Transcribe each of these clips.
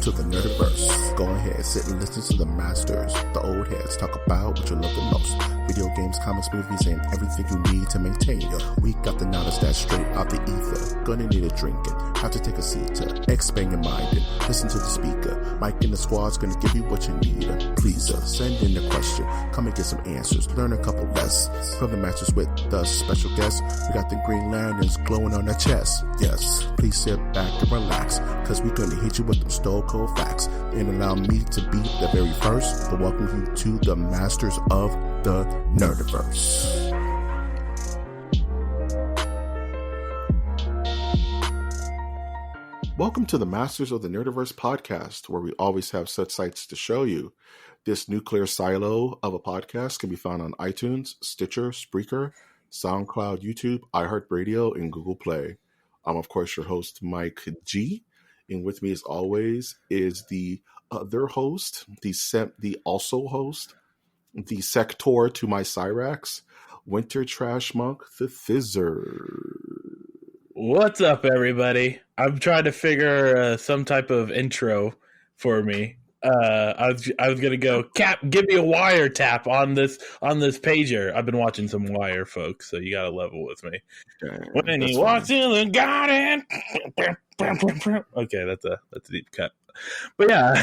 to the Nerdiverse. Go ahead, sit and listen to the masters, the old heads, talk about what you love the most. Video games, comics, movies, and everything you need to maintain your week. Got the knowledge that's straight out the ether. Gonna need a drink and have to take a seat to expand your mind and listen to the speaker. Mike and the squad's gonna give you what you need. Please send in the question, come and get some answers, learn a couple lessons from the masters with the special guests. We got the Green Lanterns glowing on their chest. Yes, please sit back and relax, cause we're gonna hit you with them stone cold facts. And allow me to be the very first to welcome you to the masters of the Nerdiverse. Welcome to the Masters of the Nerdiverse podcast, where we always have such sights to show you. This nuclear silo of a podcast can be found on iTunes, Stitcher, Spreaker, SoundCloud, YouTube, iHeartRadio, and Google Play. I'm, of course, your host, Mike G. And with me, as always, is the other host, the also host, the sector to my Cyrax, Winter Trash Monk, the Fizzer. What's up, everybody? I'm trying to figure some type of intro for me. I was gonna go, Cap, give me a wire tap on this pager. I've been watching some Wire, folks, so you gotta level with me. When he walks in the garden. Okay, that's a deep cut. But yeah,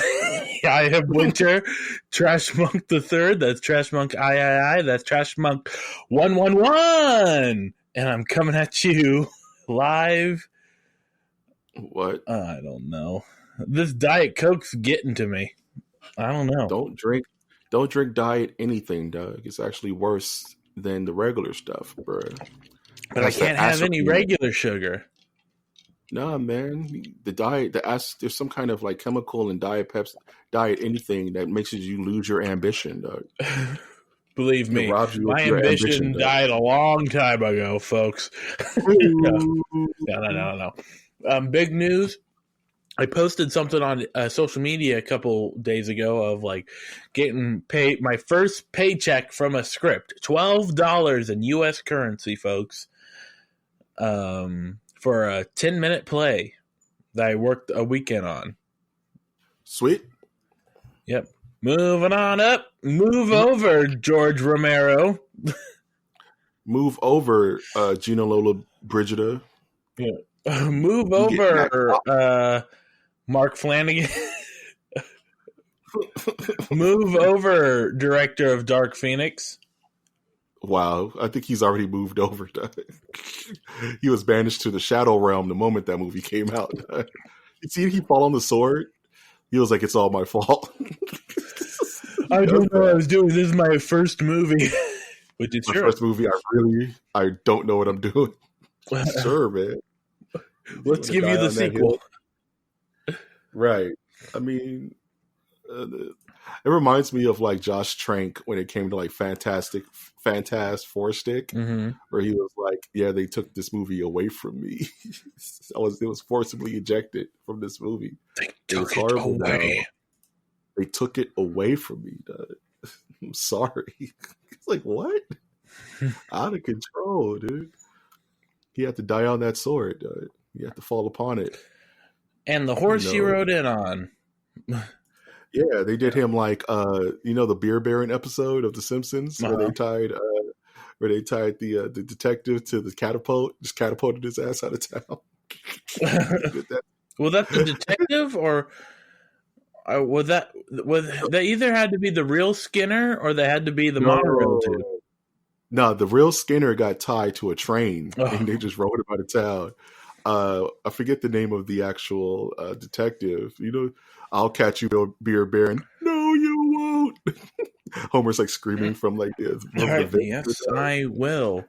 I have Winter Trash Monk the Third. That's Trash Monk III. That's Trash Monk 111, and I'm coming at you live. What? I don't know. This Diet Coke's getting to me. I don't know. Don't drink diet anything, Doug. It's actually worse than the regular stuff, bro. But I can't have any regular sugar. Nah, man. There's some kind of like chemical in diet anything that makes you lose your ambition, Doug. Believe me, my ambition died a long time ago, folks. No. Big news. I posted something on social media a couple days ago of like getting paid my first paycheck from a script, $12 in U.S. currency, folks, for a 10-minute play that I worked a weekend on. Sweet. Yep. Moving on up. Move over, George Romero. Move over, Gina Lola Brigida. Yeah. Move over, Mark Flanagan. Move over, director of Dark Phoenix. Wow, I think he's already moved over. He was banished to the Shadow Realm the moment that movie came out. You see he fall on the sword? He was like, it's all my fault. I don't know what I was doing. This is my first movie. Which is my first movie. I don't know what I'm doing. Sure, man. Let's give you the sequel. Right. I mean, it reminds me of like Josh Trank when it came to like Fantastic Four Stick, where he was like, yeah, they took this movie away from me. It was forcibly ejected from this movie. They took it away. They took it away from me, dude. I'm sorry. It's like, what? Out of control, dude. He had to die on that sword, dude. You have to fall upon it. And the horse he rode in on. Yeah, they did him like the Beer Baron episode of The Simpsons where they tied the detective to the catapult, just catapulted his ass out of town. Was that the detective or was they either had to be the real Skinner or they had to be the monorail dude? No, the real Skinner got tied to a train and they just rode him out of town. I forget the name of the actual detective. I'll catch you, Beer Baron. No, you won't. Homer's like screaming from like yes, I will.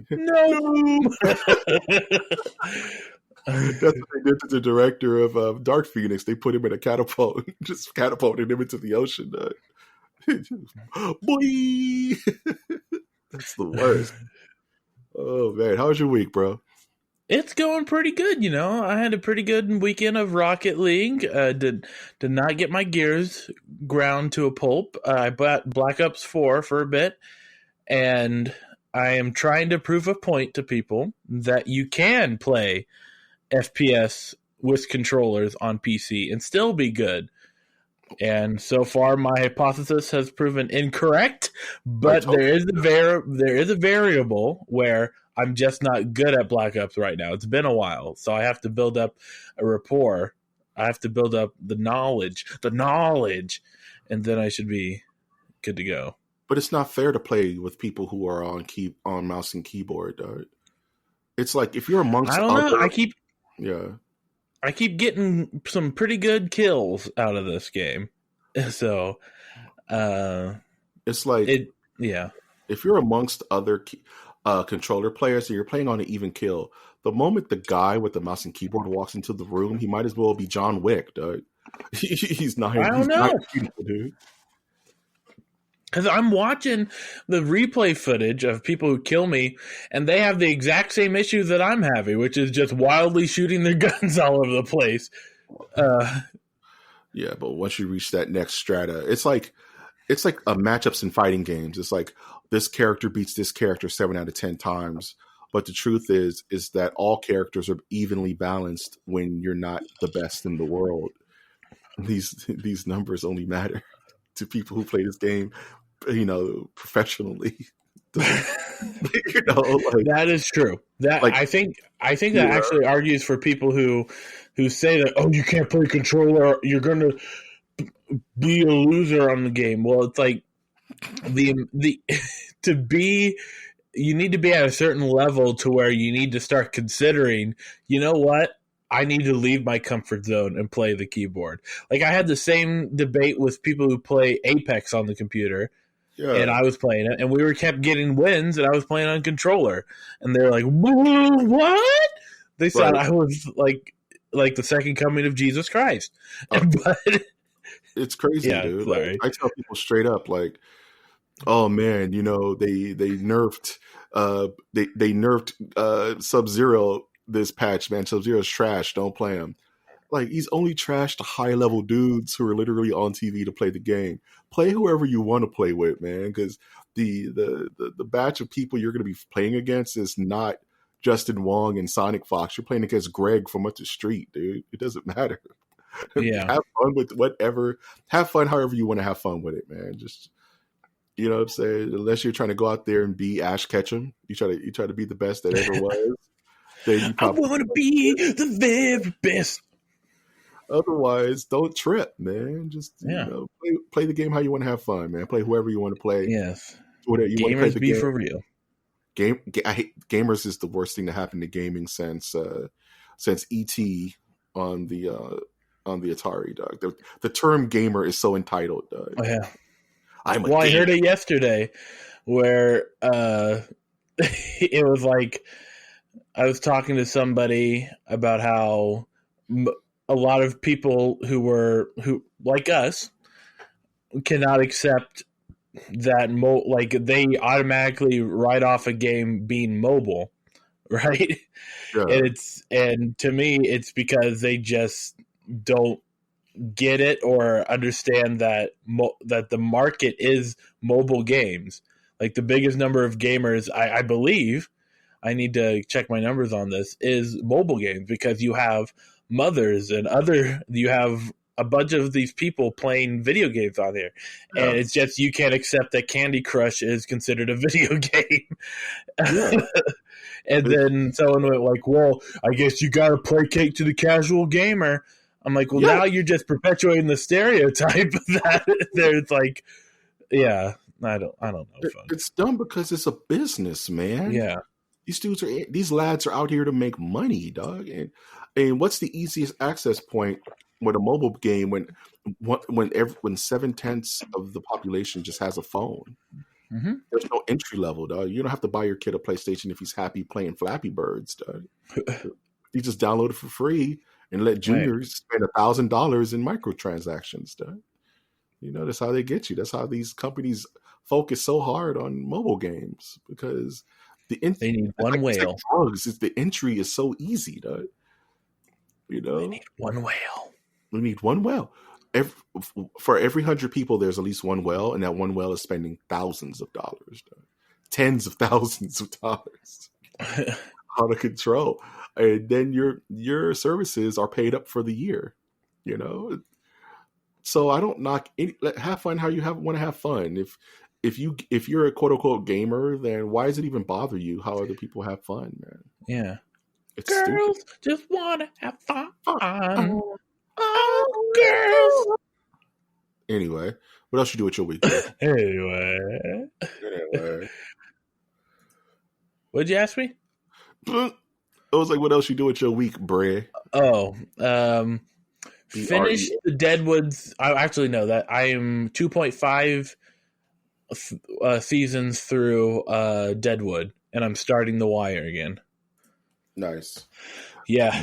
No. That's what they did to the director of Dark Phoenix. They put him in a catapult, just catapulted him into the ocean. Boy, that's the worst. Oh man, how was your week, bro? It's going pretty good, I had a pretty good weekend of Rocket League. Did not get my gears ground to a pulp. I bought Black Ops 4 for a bit, and I am trying to prove a point to people that you can play FPS with controllers on PC and still be good. And so far, my hypothesis has proven incorrect. But there is a variable where I'm just not good at Black Ops right now. It's been a while, so I have to build up a rapport. I have to build up the knowledge, and then I should be good to go. But it's not fair to play with people who are on mouse and keyboard, dog. It's like if you're amongst I don't know. I keep getting some pretty good kills out of this game. So it's like if you're amongst other controller players and you're playing on an even kill, the moment the guy with the mouse and keyboard walks into the room, he might as well be John Wick, dog. He's not. I don't know, dude. Because I'm watching the replay footage of people who kill me, and they have the exact same issue that I'm having, which is just wildly shooting their guns all over the place. Yeah, but once you reach that next strata, it's like matchups in fighting games. It's like this character beats this character 7 out of 10 times. But the truth is that all characters are evenly balanced when you're not the best in the world. These numbers only matter to people who play this game, professionally. That is true. That I think that actually argues for people who say that, oh, you can't play controller, you're gonna be a loser on the game. Well, it's like you need to be at a certain level to where you need to start considering, you know what? I need to leave my comfort zone and play the keyboard. Like, I had the same debate with people who play Apex on the computer, and I was playing it, and we kept getting wins, and I was playing on controller. And they're like, what? They said I was like the second coming of Jesus Christ. But it's crazy, dude. Like, I tell people straight up, like, oh man, they nerfed Sub-Zero this patch, man. Sub-Zero's trash. Don't play him. Like, he's only trash to high level dudes who are literally on TV to play the game. Play whoever you want to play with, man, because the batch of people you're going to be playing against is not Justin Wong and Sonic Fox. You're playing against Greg from up the street, dude. It doesn't matter. Yeah, have fun with whatever. Have fun however you want to have fun with it, man. Just, you know what I'm saying? Unless you're trying to go out there and be Ash Ketchum, you try to be the best that ever was. I want to be the very best. Otherwise, don't trip, man. Just play the game how you want to have fun, man. Play whoever you want to play. Yes, gamers be for real. I hate gamers is the worst thing to happen to gaming since ET on the Atari, dog. The term gamer is so entitled, dog. Oh yeah. I heard it yesterday, where it was like I was talking to somebody about how a lot of people who like us cannot accept that they automatically write off a game being mobile, right? Yeah. And to me, it's because they just don't get it or understand that that the market is mobile games. Like, the biggest number of gamers, I believe, I need to check my numbers on this, is mobile games, because you have mothers and you have a bunch of these people playing video games on here. Yeah. And it's just, you can't accept that Candy Crush is considered a video game. Yeah. And then someone went like, well, I guess you got to placate to the casual gamer. I'm like, well, now you're just perpetuating the stereotype that there's like, I don't know. It's dumb because it's a business, man. Yeah. These lads are out here to make money, dog. And what's the easiest access point with a mobile game when 7/10 of the population just has a phone? Mm-hmm. There's no entry level, dog. You don't have to buy your kid a PlayStation if he's happy playing Flappy Birds, dog. You just download it for free and let juniors spend $1,000 in microtransactions, dog. That's how they get you. That's how these companies focus so hard on mobile games, because they need one whale. Drugs, the entry is so easy, dog. They need one whale. We need one whale. For every 100 people, there's at least one whale, and that one whale is spending thousands of dollars, dog. Tens of thousands of dollars. Out of control. and then your services are paid up for the year. You know, so I don't knock any. Have fun how you want to have fun. If you're a quote unquote gamer, then why does it even bother you how other people have fun, man? Yeah. It's Girls stupid. just want to have fun. Oh, Girls. Anyway, what else you do with your week? Anyway. Anyway. What'd you ask me? I was like, what else you do with your week, Bray? Oh, finished the Deadwoods. I actually know that I am 2.5 seasons through Deadwood, and I'm starting The Wire again. Nice. Yeah.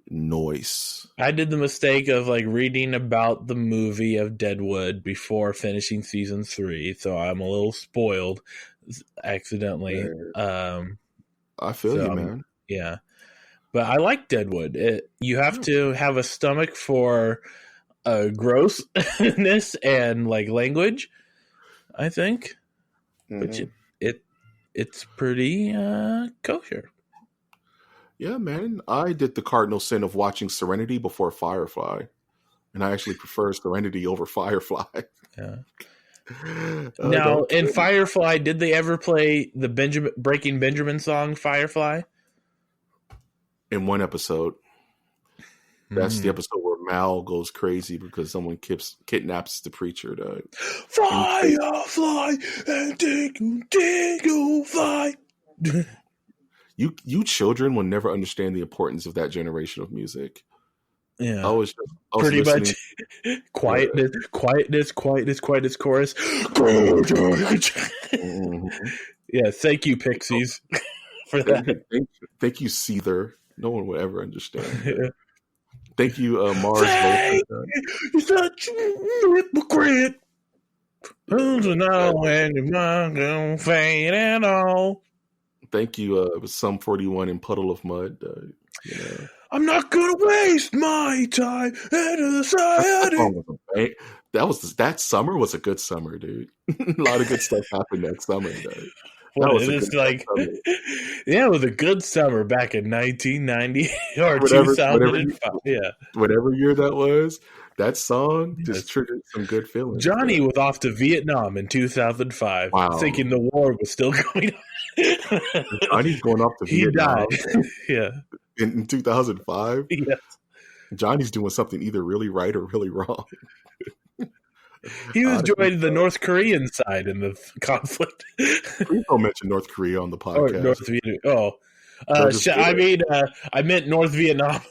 Noise. I did the mistake of like reading about the movie of Deadwood before finishing season 3, so I'm a little spoiled accidentally. I feel you, man. Yeah. But I like Deadwood. You have to have a stomach for grossness and like language, I think. Mm-hmm. But it's pretty kosher. Yeah, man. I did the cardinal sin of watching Serenity before Firefly, and I actually prefer Serenity over Firefly. Yeah. Now, in Firefly, did they ever play the Breaking Benjamin song Firefly? In one episode. That's the episode where Mal goes crazy because someone kidnaps the preacher. Firefly and Tingle Fly. You children will never understand the importance of that generation of music. Yeah, I was pretty much quietness, chorus. Yeah, thank you, Pixies, for that. Thank you, Seether. No one will ever understand. Yeah. Thank you, Mars. You're such a hypocrite. Who's now and your mind gonna fade and all. Thank you, Sum 41 and Puddle of Mud. I'm not gonna waste my time in society. That summer was a good summer, dude. A lot of good stuff happened that summer, dude. Yeah, it was a good summer back in 1990 or 2005. Whatever year that was, that song just triggered some good feelings. Johnny was off to Vietnam in 2005, thinking the war was still going on. Johnny's going off to Vietnam. He died. Yeah. In 2005? Yes. Johnny's doing something either really right or really wrong. He was joining the North Korean side in the conflict. Please don't mention North Korea on the podcast. Or North Vietnam. I meant North Vietnam.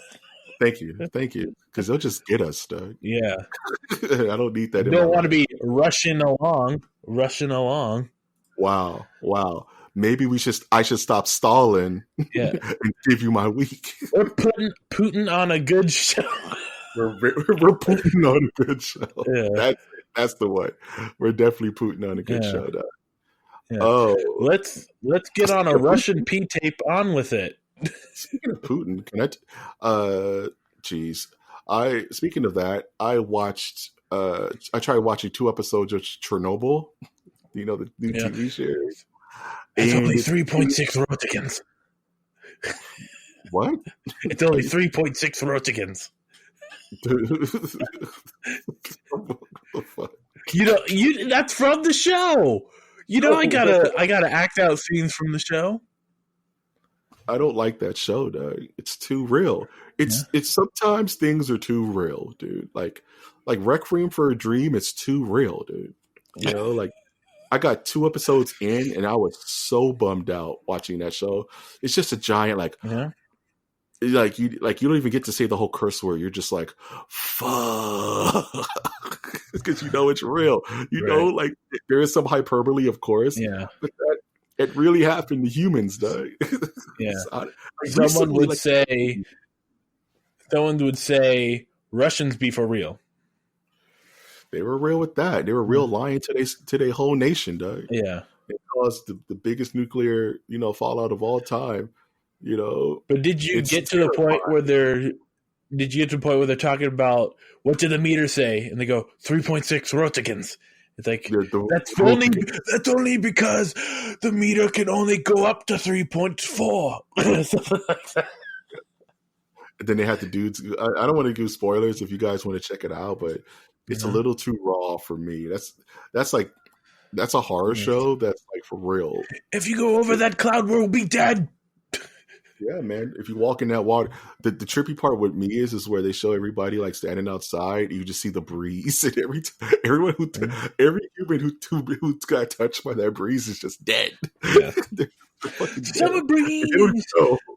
Thank you. Because they'll just get us, Doug. Yeah. I don't need that. You don't want to be rushing along. Wow. Maybe I should stop stalling and give you my week. We're putting Putin on a good show. We're putting on a good show. Yeah. That's the one. We're definitely putting on a good show, Doug. Yeah. Oh, let's get on a Russian P tape on with it. Speaking of Putin, speaking of that, I tried watching 2 episodes of Chernobyl. You know, the new TV series. It's only 3.6 rotigans. What? It's only 3.6 rotigans. What the fuck? That's from the show. I gotta act out scenes from the show. I don't like that show, Doug. It's too real. It's sometimes things are too real, dude. Like Requiem for a Dream, it's too real, dude. You know, like I got 2 episodes in and I was so bummed out watching that show. It's just a giant like you don't even get to say the whole curse word. You're just like, fuck, because it's real. You know, like there is some hyperbole, of course. Yeah, but it really happened to humans, though. Yeah, someone would say Russians be for real. They were real with that. They were real lying to their whole nation, though. Yeah, it caused the biggest nuclear fallout of all time. But did you get to the point where they're talking about what did the meter say? And they go 3.6 rotigans. It's like that's only because the meter can only go up to 3.4. Something like that. Then they had the dudes. I don't want to give spoilers if you guys want to check it out, but it's a little too raw for me. That's a horror show that's like for real. If you go over that cloud, we'll be dead. Yeah, man. If you walk in that water, the trippy part with me is where they show everybody like standing outside. You just see the breeze, and every human who got touched by that breeze is just dead. Yeah. Summer breeze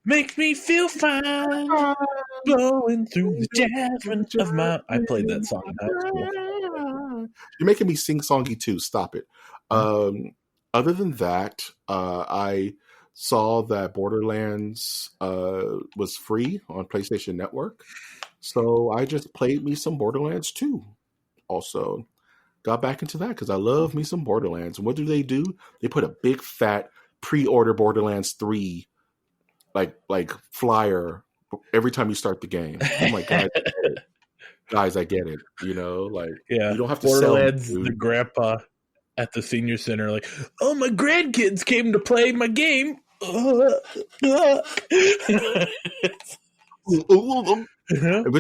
makes me feel fine, blowing through the jasmine of my. I played that song in high school. You're making me sing songy too. Stop it. Other than that, I saw that Borderlands was free on PlayStation Network. So I just played me some Borderlands 2. Also got back into that because I love me some Borderlands. And what do? They put a big fat pre-order Borderlands 3 like flyer every time you start the game. I'm like, guys, I get it. You know, like you don't have to Borderlands, sell the grandpa at the senior center, like, oh, my grandkids came to play my game. But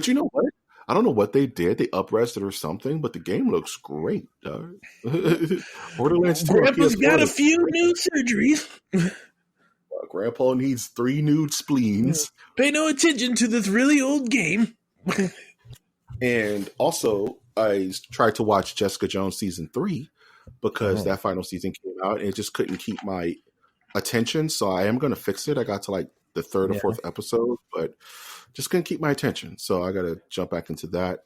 you know what? I don't know what they did. They up-res it or something, but the game looks great. Borderlands 2. Grandpa's got a few new surgeries. Grandpa needs 3 new spleens. Pay no attention to this really old game. And also, I tried to watch Jessica Jones season 3 because that final season came out and it just couldn't keep my attention. So I am going to fix it. I got to like the 3rd or 4th episode, but just couldn't keep my attention. So I got to jump back into that.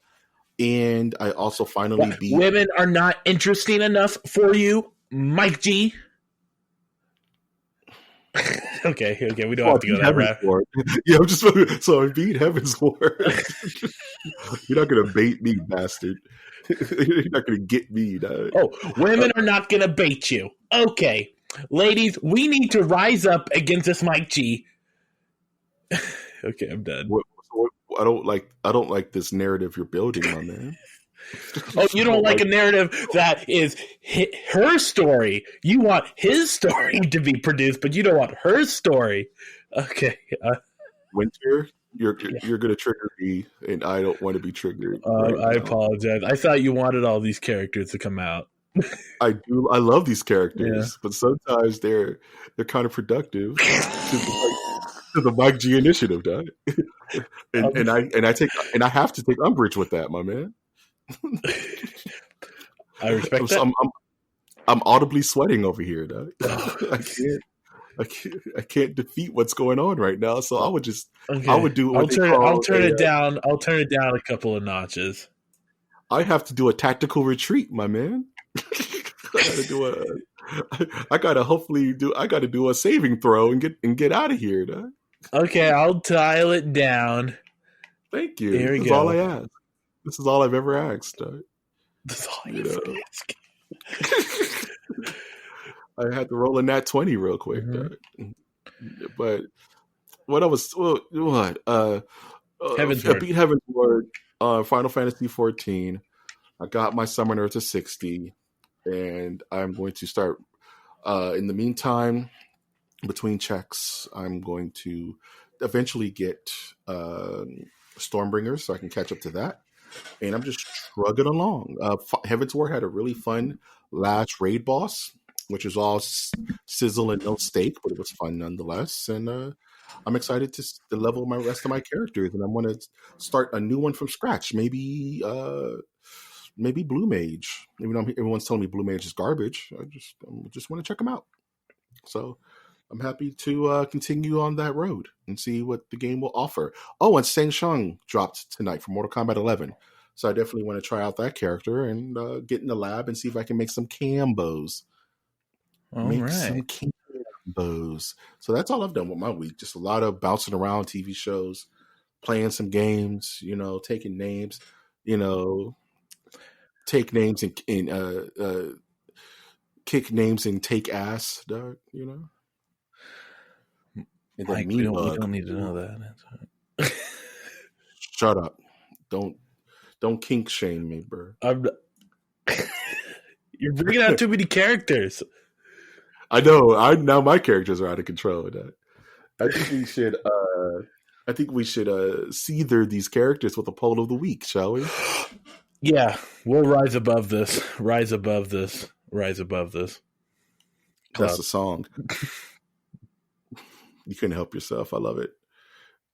And I also finally beat... Women are not interesting enough for you, Mike G. Okay, we don't have to go that route. Yeah, I'm just so I beat Heaven's Ward. You're not gonna bait me, bastard. You're not gonna get me. Dog. Oh, women are not gonna bait you. Okay, ladies, we need to rise up against this Mike G. Okay, I'm done. I don't like this narrative you're building, my man. Oh, you don't like a narrative that is her story. You want his story to be produced, but you don't want her story. Okay. Winter, you're going to trigger me, and I don't want to be triggered. I apologize. I thought you wanted all these characters to come out. I do. I love these characters, but sometimes they're counterproductive to the Mike G initiative, dog. and I have to take umbrage with that, my man. I respect that. I'm audibly sweating over here, dog. I can't defeat what's going on right now. So I would just do. I'll turn it down. I'll turn it down a couple of notches. I have to do a tactical retreat, my man. I gotta do a saving throw and get out of here, dog. Okay, I'll dial it down. Thank you. Here we go. All I ask. This is all I've ever asked. That's all I ever ask. I had to roll a nat 20 real quick. But Heaven's I beat Heaven's Ward on Final Fantasy 14. I got my summoner to 60, and I'm going to start. In the meantime, between checks, I'm going to eventually get Stormbringers so I can catch up to that. And I'm just trugging along. Heaven's Ward had a really fun last raid boss, which was all sizzle and no steak, but it was fun nonetheless. And I'm excited to level my rest of my characters, and I'm going to start a new one from scratch. Maybe Blue Mage. Even though everyone's telling me Blue Mage is garbage, I just want to check them out. So I'm happy to continue on that road and see what the game will offer. Oh, and Shang Tsung dropped tonight for Mortal Kombat 11. So I definitely want to try out that character and get in the lab and see if I can make some combos. Some combos. So that's all I've done with my week. Just a lot of bouncing around TV shows, playing some games, taking names, take names and kick names and take ass, dog, And Mike, we don't need to know that. Shut up. Don't kink shame me, bro. You're bringing out too many characters. I know. Now my characters are out of control. I think we should. I think we should seether these characters with a poll of the week, shall we? Yeah, we'll rise above this. Rise above this. Rise above this. That's the song. You couldn't help yourself. I love it.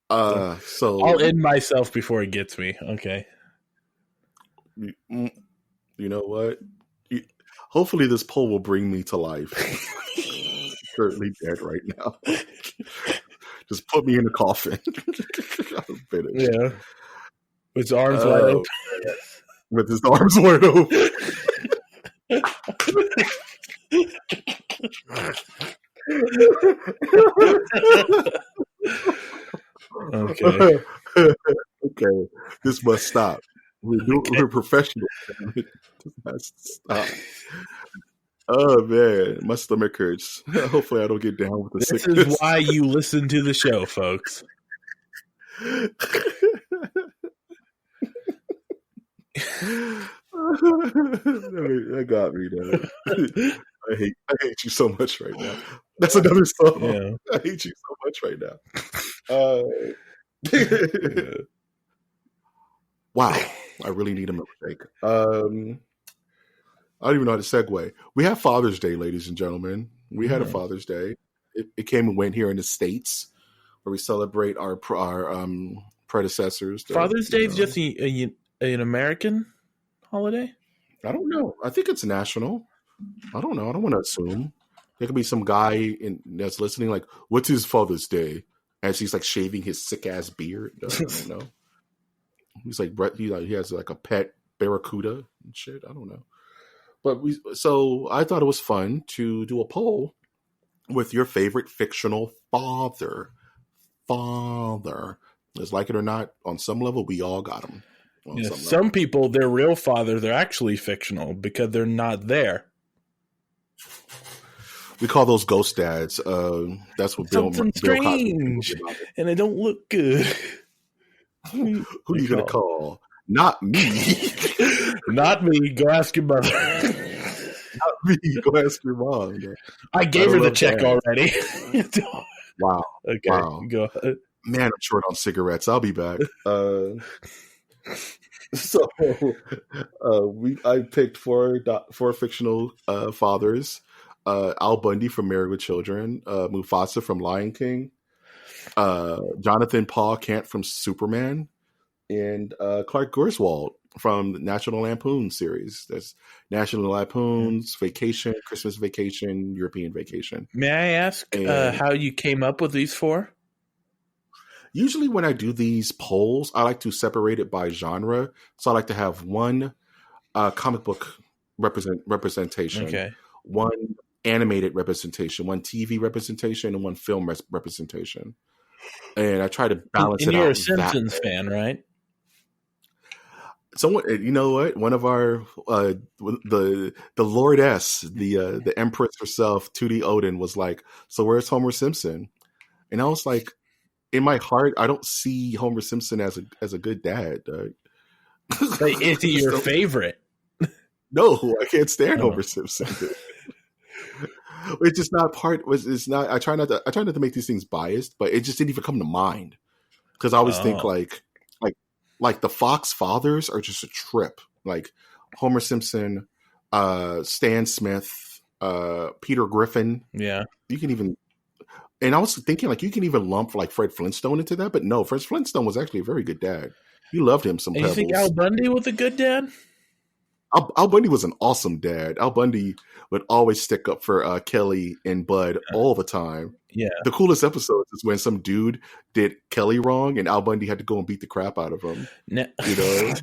So I'll end myself before it gets me. Okay. You know what? Hopefully this poll will bring me to life. I'm currently dead right now. Just put me in a coffin. I'm finished. Yeah. With his arms wide open. With his arms wide open. Okay. Okay. This must stop. We're professionals. This must stop. Oh man, my stomach hurts. Hopefully I don't get down with the sickness. This is why you listen to the show, folks. That got me, man. I hate you so much right now. That's another song. Yeah. I hate you so much right now. Wow, I really need a milkshake. I don't even know how to segue. We have Father's Day, ladies and gentlemen. We had a Father's Day. It came and went here in the States, where we celebrate our predecessors. Father's Day is just an American holiday? I don't know. I think it's national. I don't know. I don't want to assume. There could be some guy that's listening like, what's his Father's Day? As he's like shaving his sick ass beard. I don't know. He's like, he has like a pet barracuda and shit. I don't know. But so I thought it was fun to do a poll with your favorite fictional father. As like it or not, on some level, we all got them. Yeah, some people, their real father, they're actually fictional because they're not there. We call those ghost dads. That's what Something strange, and they don't look good. Who are you gonna call? Not me. Not me. Go ask your mother. Not me. Go ask your mom. I gave her the check already. Wow. Okay. Wow. Go ahead. Man, I'm short on cigarettes. I'll be back. So I picked four fictional fathers. Al Bundy from Married with Children, Mufasa from Lion King, Jonathan Paul Kent from Superman, and Clark Griswold from the National Lampoon series. That's National Lampoon's Vacation, Christmas Vacation, European Vacation. May I ask how you came up with these four? Usually when I do these polls, I like to separate it by genre. So I like to have one comic book representation, one animated representation, one TV representation, and one film representation. And I try to balance it out. And you're a Simpsons fan, right? Someone, you know what? One of our the Lordess, the Empress herself, Tootie Odin, was like, "So where's Homer Simpson?" And I was like, in my heart, I don't see Homer Simpson as a good dad. Like, is he your favorite? No, I can't stand Homer Simpson. It's just not part. It's not. I try not to make these things biased, but it just didn't even come to mind because I always think like the Fox fathers are just a trip. Like Homer Simpson, Stan Smith, Peter Griffin. Yeah, you can even. And I was thinking like you can even lump like Fred Flintstone into that, but no, Fred Flintstone was actually a very good dad. You loved him some. And you think Al Bundy was a good dad? Al Bundy was an awesome dad. Al Bundy would always stick up for Kelly and Bud all the time. Yeah. The coolest episode is when some dude did Kelly wrong and Al Bundy had to go and beat the crap out of him. Now, you know?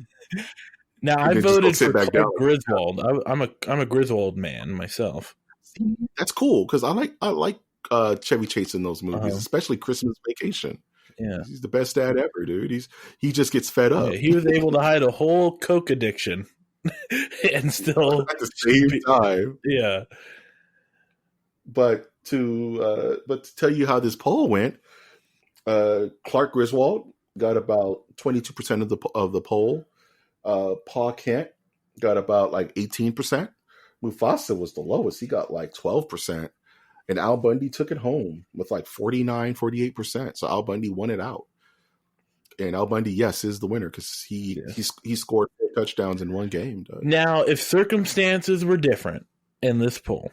Now I voted for Griswold. I'm a Griswold man myself. That's cool because I like Chevy Chase in those movies, especially Christmas Vacation. Yeah, he's the best dad ever, dude. He just gets fed up. Yeah, he was able to hide a whole coke addiction and still at the same time. Yeah, but to tell you how this poll went, Clark Griswold got about 22% of the poll. Paul Kent got about like 18%. Mufasa was the lowest. He got like 12%. And Al Bundy took it home with like 49, 48%. So Al Bundy won it out. And Al Bundy, yes, is the winner because he scored 4 touchdowns in one game. Doug. Now, if circumstances were different in this poll,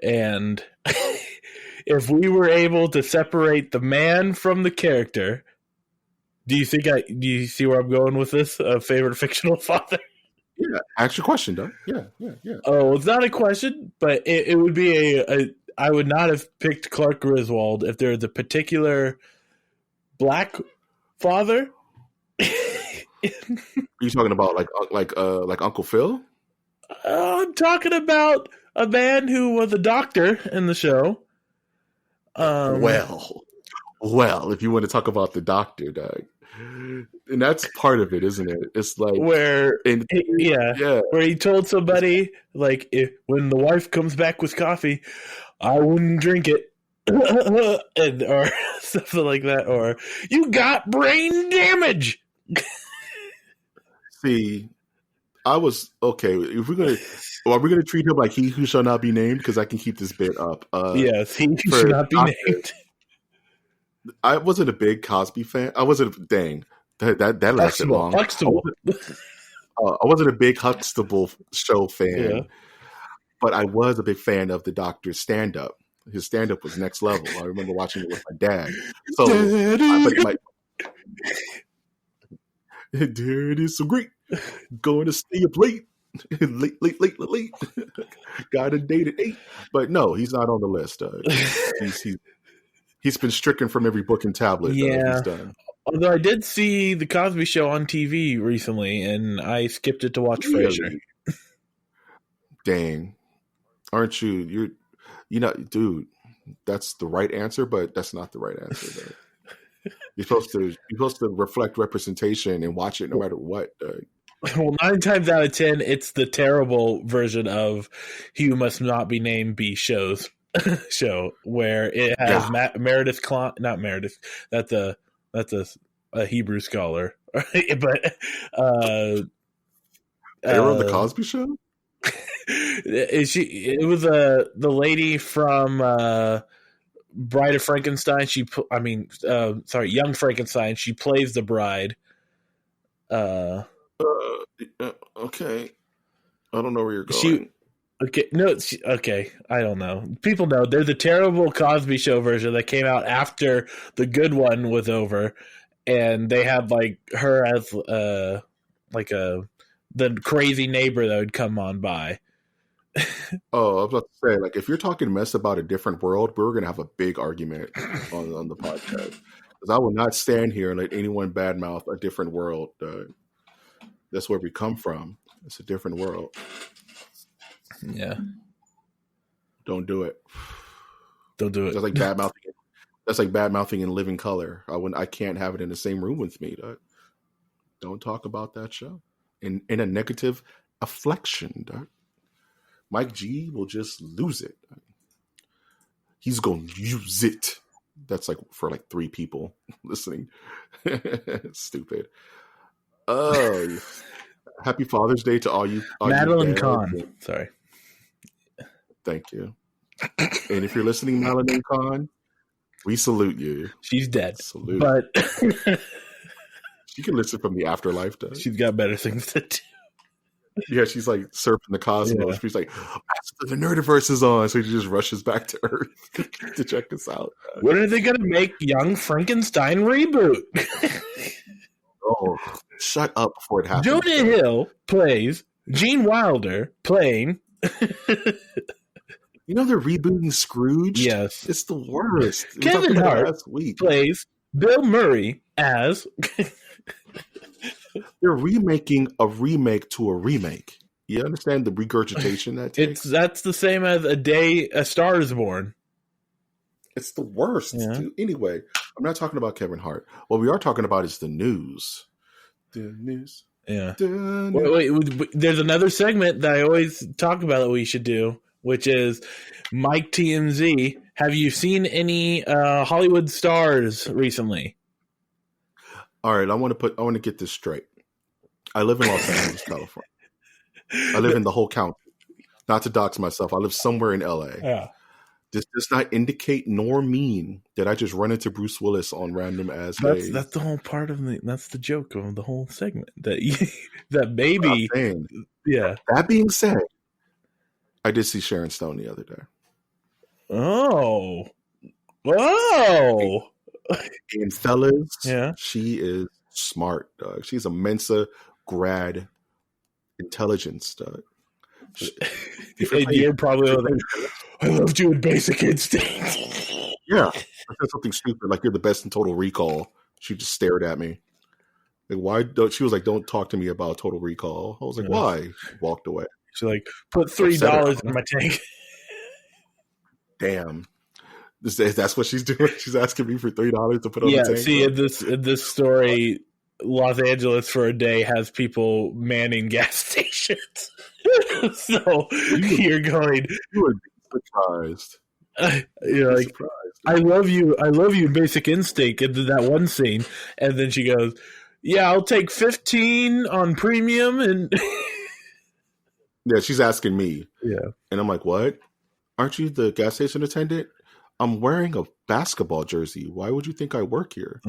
and if we were able to separate the man from the character, do you see where I'm going with this? A favorite fictional father? Yeah, ask your question, Doug. Yeah. Oh, it's not a question, but it would be I would not have picked Clark Griswold if there was a particular black father. Are you talking about like Uncle Phil? I'm talking about a man who was a doctor in the show. Well, if you want to talk about the doctor, Doug, and that's part of it, isn't it? It's like where he told somebody like when the wife comes back with coffee, I wouldn't drink it, or something like that, or you got brain damage. See, I was okay. If are we gonna treat him like he who shall not be named? Because I can keep this bit up. Yes, he should not be named. I wasn't a big Cosby fan. I wasn't. Dang, that lasted long. Huxtable. I wasn't a big Huxtable show fan, but I was a big fan of the Doctor's stand-up. His stand-up was next level. I remember watching it with my dad. So, Dad is so great. Going to stay up late. late. Got a date at 8. But no, he's not on the list. He's been stricken from every book and tablet. He's done. Although I did see the Cosby Show on TV recently, and I skipped it to watch Frasier. Dang, aren't you? Dude. That's the right answer, but that's not the right answer. You're supposed to reflect representation and watch it no matter what. Well, 9 times out of 10, it's the terrible version of "He Who Must Not Be Named" show where it has Meredith not Meredith. That's a Hebrew scholar, but they were on the Cosby Show. It was the lady from Bride of Frankenstein. Young Frankenstein. She plays the bride. Okay, I don't know where you're going. I don't know. People know they're the terrible Cosby Show version that came out after the good one was over, and they had like her as the crazy neighbor that would come on by. Oh, I was about to say, like, if you're talking mess about a different world, we're going to have a big argument on the podcast. Because I will not stand here and let anyone badmouth a different world. That's where we come from. It's a different world. Yeah. Don't do it. Don't do it. That's like bad mouthing. That's like bad mouthing in Living Color. I can't have it in the same room with me. Don't talk about that show in a negative afflection. Mike G will just lose it. He's going to use it. That's like for like 3 people listening. Stupid. Oh, happy Father's Day to all you. Madeline Kahn. Sorry. Thank you. And if you're listening, Madeline Kahn, we salute you. She's dead. Salute. But she can listen from the afterlife. She's got better things to do. Yeah, she's like surfing the cosmos. Yeah. She's like, the Nerdiverse is on. So she just rushes back to Earth to check us out. When are they going to make Young Frankenstein reboot? Oh, shut up before it happens. Jonah Hill plays Gene Wilder playing. You know they're rebooting Scrooge? Yes. It's the worst. Kevin Hart plays Bill Murray as... They're remaking a remake to a remake. You understand the regurgitation that takes? That's the same as A Star is Born. It's the worst. Yeah. Anyway, I'm not talking about Kevin Hart. What we are talking about is the news. The news. Yeah. The news. Wait, there's another segment that I always talk about that we should do, which is Mike TMZ. Have you seen any Hollywood stars recently? All right, I want to get this straight. I live in Los Angeles, California. I live in the whole county. not to dox myself, I live somewhere in LA. Yeah. This does not indicate nor mean that I just run into Bruce Willis on random ass days. That's the whole part of that's the joke of the whole segment. That maybe, yeah. That being said, I did see Sharon Stone the other day. Oh. Whoa. And fellas, yeah, she is smart, dog. She's a Mensa grad intelligence, dog. You're probably like, I loved you in Basic Instinct. Yeah. I said something stupid, like you're the best in Total Recall. She just stared at me. Like, why don't she was like, don't talk to me about Total Recall. I was like, why? She walked away. She's like, put $3 in my tank. Damn. That's what she's doing. She's asking me for $3 to put on the tank. See, in this story, Los Angeles for a day has people manning gas stations. So you're going. You would be surprised. You're like, surprised. I love you, Basic Instinct, and that one scene, and then she goes, "Yeah, I'll take 15 on premium." And yeah, she's asking me. Yeah, and I'm like, "What? Aren't you the gas station attendant? I'm wearing a basketball jersey. Why would you think I work here?"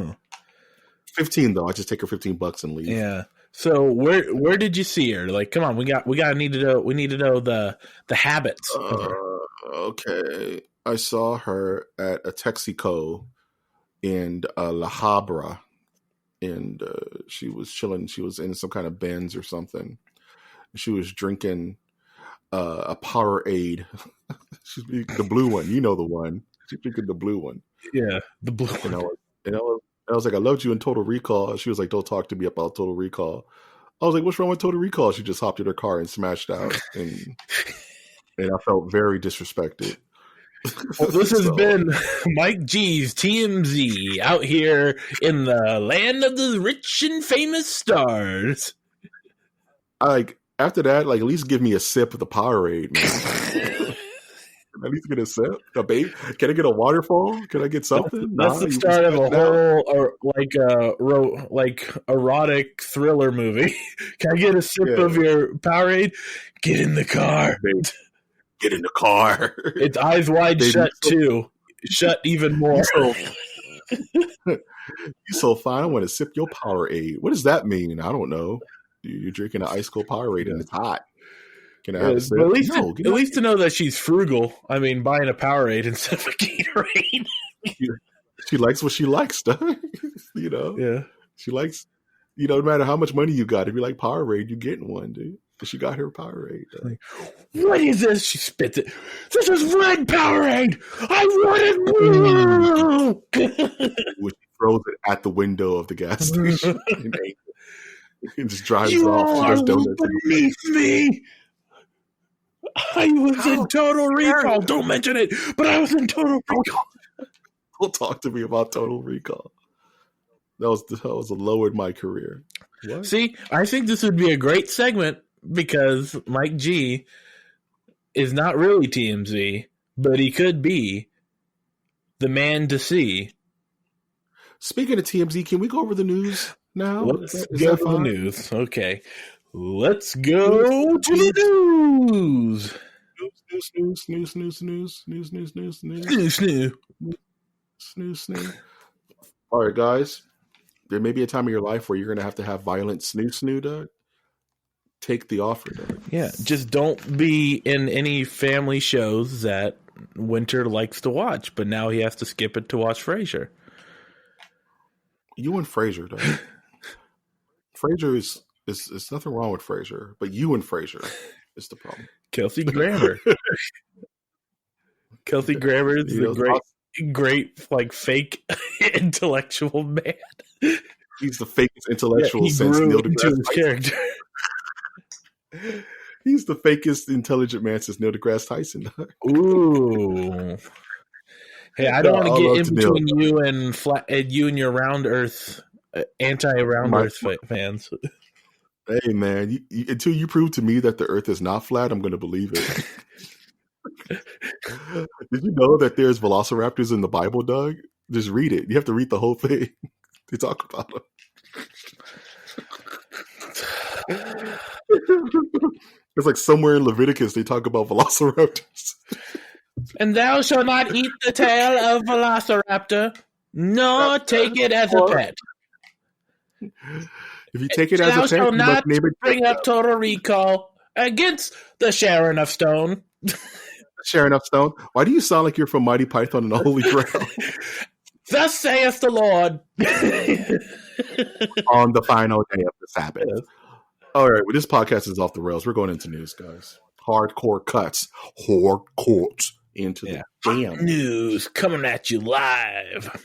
15 though. I just take her $15 and leave. Yeah. So where did you see her? Like, come on, we need to know the habits of her. Okay. I saw her at a Texaco in La Habra, and she was chilling. She was in some kind of Benz or something. She was drinking a Powerade. She's the blue one. You know the one. She's drinking the blue one. Yeah, the blue one. And I was like, I loved you in Total Recall. She was like, don't talk to me about Total Recall. I was like, what's wrong with Total Recall? She just hopped in her car and smashed out. And I felt very disrespected. Well, this has been Mike G's TMZ out here in the land of the rich and famous stars. After that, at least give me a sip of the Powerade, man. At least get a sip. A babe? Can I get a waterfall? Can I get something? That's the start of a whole erotic thriller movie. Can I get a sip of your Powerade? Get in the car. Get in the car. It's Eyes Wide Shut too. Shut even more. You're so fine. I want to sip your Powerade. What does that mean? I don't know. You're drinking an ice cold Powerade and it's hot. Can I have a sip? At least to know that she's frugal. I mean, buying a Powerade instead of a Gatorade. She likes what she likes, though. Yeah. She likes, no matter how much money you got, if you like Powerade, you're getting one, dude. But she got her Powerade. What is this? She spits it. This is red Powerade. I want it blue. She throws it at the window of the gas station and just drives off. She does donuts beneath me. I was in Total Recall. Don't mention it, but I was in Total Recall. Don't talk to me about Total Recall. That was a low in my career. What? See, I think this would be a great segment because Mike G is not really TMZ, but he could be the man to see. Speaking of TMZ, can we go over the news now? Let's go to the news. Okay. Let's go to the news. Snoo. All right, guys. There may be a time in your life where you're going to have violent snoo, Doug. Take the offer, Doug. Yeah, just don't be in any family shows that Winter likes to watch, but now he has to skip it to watch Frasier. You and Frasier, Doug. Frasier is nothing wrong with Frasier, but you and Frasier is the problem. Kelsey Grammer. Kelsey Grammer is a great fake intellectual man. He's the fakest intellectual since Neil deGrasse Tyson. Character. He's the fakest intelligent man since Neil deGrasse Tyson. Ooh. Hey, I don't want to get in between you and your round Earth anti-round Earth fans. Hey man, until you prove to me that the Earth is not flat, I'm going to believe it. Did you know that there's velociraptors in the Bible, Doug? Just read it. You have to read the whole thing to talk about them. It's like somewhere in Leviticus they talk about velociraptors. And thou shalt not eat the tail of velociraptor, nor take it as a pet. If you take it as a Thou pet, shalt you not must name it bring up total recall against the Sharon of Stone. Sharon of Stone. Why do you sound like you're from Mighty Python and the Holy Grail? Thus saith the Lord. On the final day of the Sabbath. Yes. All right, well, this podcast is off the rails. We're going into news, guys. Hardcore cuts. Hardcore into the damn news coming at you live.